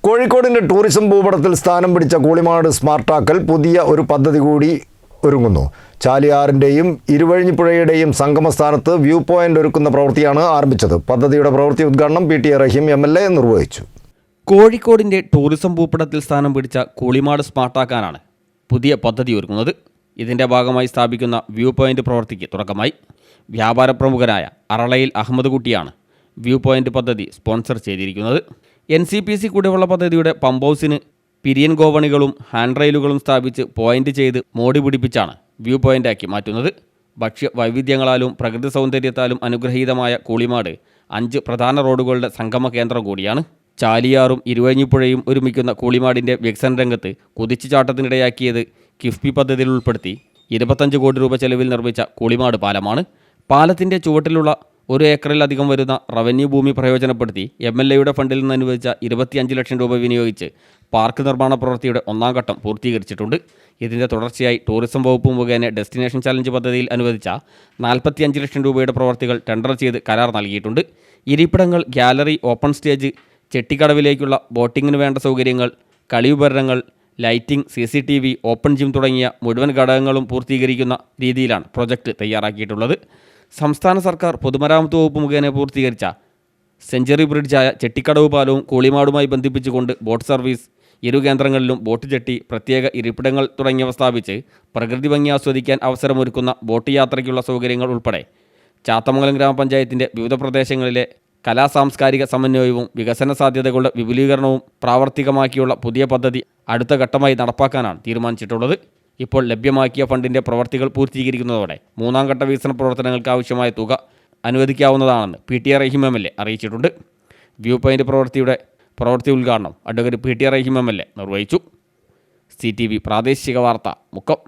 കോഴിക്കോടിൻ്റെ ടൂറിസം ഭൂപടത്തിൽ സ്ഥാനം പിടിച്ച കൂളിമാട് സ്മാർട്ടാക്കൽ പുതിയ ഒരു പദ്ധതി കൂടി ഒരുങ്ങുന്നു. ചാലിയാറിൻ്റെയും ഇരുവഴിഞ്ഞിപ്പുഴയുടെയും സംഗമസ്ഥാനത്ത് വ്യൂ പോയിന്റ് ഒരുക്കുന്ന പ്രവൃത്തിയാണ് ആരംഭിച്ചത്. പദ്ധതിയുടെ പ്രവൃത്തി ഉദ്ഘാടനം PTA റഹീം MLA നിർവഹിച്ചു. കോഴിക്കോടിൻ്റെ ടൂറിസം ഭൂപടത്തിൽ സ്ഥാനം പിടിച്ച കൂളിമാട് സ്മാർട്ടാക്കാനാണ് പുതിയ പദ്ധതി ഒരുങ്ങുന്നത്. ഇതിൻ്റെ ഭാഗമായി സ്ഥാപിക്കുന്ന വ്യൂ പോയിന്റ് പ്രവൃത്തിക്ക് തുടക്കമായി. വ്യാപാര പ്രമുഖനായ അറളയിൽ അഹമ്മദ് കുട്ടിയാണ് വ്യൂ പോയിന്റ് പദ്ധതി സ്പോൺസർ ചെയ്തിരിക്കുന്നത്. NCPC കുടിവെള്ള പദ്ധതിയുടെ പമ്പ് ഹൗസിന് പിരിയൻ ഗോവണികളും ഹാൻഡ് റെയിലുകളും സ്ഥാപിച്ച് പോയിന്റ് ചെയ്ത് മോടി പിടിപ്പിച്ചാണ് വ്യൂ പോയിന്റാക്കി മാറ്റുന്നത്. ഭക്ഷ്യ വൈവിധ്യങ്ങളാലും പ്രകൃതി സൗന്ദര്യത്താലും അനുഗ്രഹീതമായ കൂളിമാട് 5 പ്രധാന റോഡുകളുടെ സംഗമ കേന്ദ്രം കൂടിയാണ്. ചാലിയാറും ഇരുവഴിഞ്ഞിപ്പുഴയും ഒരുമിക്കുന്ന കൂളിമാടിൻ്റെ വികസന രംഗത്ത് കുതിച്ചുചാട്ടത്തിനിടയാക്കിയത് കിഫ്ബി പദ്ധതിയിൽ ഉൾപ്പെടുത്തി 25 കോടി രൂപ ചെലവിൽ നിർമ്മിച്ച കൂളിമാട് പാലമാണ്. പാലത്തിൻ്റെ ചുവട്ടിലുള്ള 1 ഏക്കറിലധികം വരുന്ന റവന്യൂ ഭൂമി പ്രയോജനപ്പെടുത്തി MLAയുടെ ഫണ്ടിൽ നിന്ന് അനുവദിച്ച 25 ലക്ഷം രൂപ വിനിയോഗിച്ച് പാർക്ക് നിർമ്മാണ പ്രവൃത്തിയുടെ 1ാം ഘട്ടം പൂർത്തീകരിച്ചിട്ടുണ്ട്. ഇതിൻ്റെ തുടർച്ചയായി ടൂറിസം വകുപ്പ് മുഖേന ഡെസ്റ്റിനേഷൻ ചലഞ്ച് പദ്ധതിയിൽ അനുവദിച്ച 45 ലക്ഷം രൂപയുടെ പ്രവൃത്തികൾ ടെൻഡർ ചെയ്ത് കരാർ നൽകിയിട്ടുണ്ട്. ഇരിപ്പിടങ്ങൾ, ഗ്യാലറി, ഓപ്പൺ സ്റ്റേജ്, ചെട്ടിക്കടവിലേക്കുള്ള ബോട്ടിങ്ങിന് വേണ്ട സൗകര്യങ്ങൾ, കളിയുപകരണങ്ങൾ, ലൈറ്റിംഗ്, CCTV, ഓപ്പൺ ജിം തുടങ്ങിയ മുഴുവൻ ഘടകങ്ങളും പൂർത്തീകരിക്കുന്ന രീതിയിലാണ് പ്രൊജക്റ്റ് തയ്യാറാക്കിയിട്ടുള്ളത്. സംസ്ഥാന സർക്കാർ പൊതുമരാമത്ത് വകുപ്പ് മുഖേന പൂർത്തീകരിച്ച സെഞ്ചുറി ബ്രിഡ്ജായ ചെട്ടിക്കടവ് പാലവും കൂളിമാടുമായി ബന്ധിപ്പിച്ചുകൊണ്ട് ബോട്ട് സർവീസ്, ഇരു കേന്ദ്രങ്ങളിലും ബോട്ട് ജെട്ടി, പ്രത്യേക ഇരിപ്പിടങ്ങൾ തുടങ്ങിയവ സ്ഥാപിച്ച് പ്രകൃതി ഭംഗി ആസ്വദിക്കാൻ അവസരമൊരുക്കുന്ന ബോട്ട് യാത്രയ്ക്കുള്ള സൗകര്യങ്ങൾ ഉൾപ്പെടെ ചാത്തമംഗലം ഗ്രാമപഞ്ചായത്തിൻ്റെ വിവിധ പ്രദേശങ്ങളിലെ കലാസാംസ്കാരിക സമന്വയവും വികസന സാധ്യതകളുടെ വിപുലീകരണവും പ്രാവർത്തികമാക്കിയുള്ള പുതിയ പദ്ധതി അടുത്ത ഘട്ടമായി നടപ്പാക്കാനാണ് തീരുമാനിച്ചിട്ടുള്ളത്. ഇപ്പോൾ ലഭ്യമാക്കിയ ഫണ്ടിൻ്റെ പ്രവർത്തികൾ പൂർത്തീകരിക്കുന്നതോടെ 3ാം ഘട്ട വികസന പ്രവർത്തനങ്ങൾക്ക് ആവശ്യമായ തുക അനുവദിക്കാവുന്നതാണെന്ന് PTA റഹീം MLA അറിയിച്ചിട്ടുണ്ട്. വ്യൂ പോയിന്റ് പ്രവൃത്തി ഉദ്ഘാടനം അഡ്വക്കേറ്റ് PTA റഹീം MLA നിർവഹിച്ചു. CTV പ്രാദേശിക വാർത്ത മുക്കം.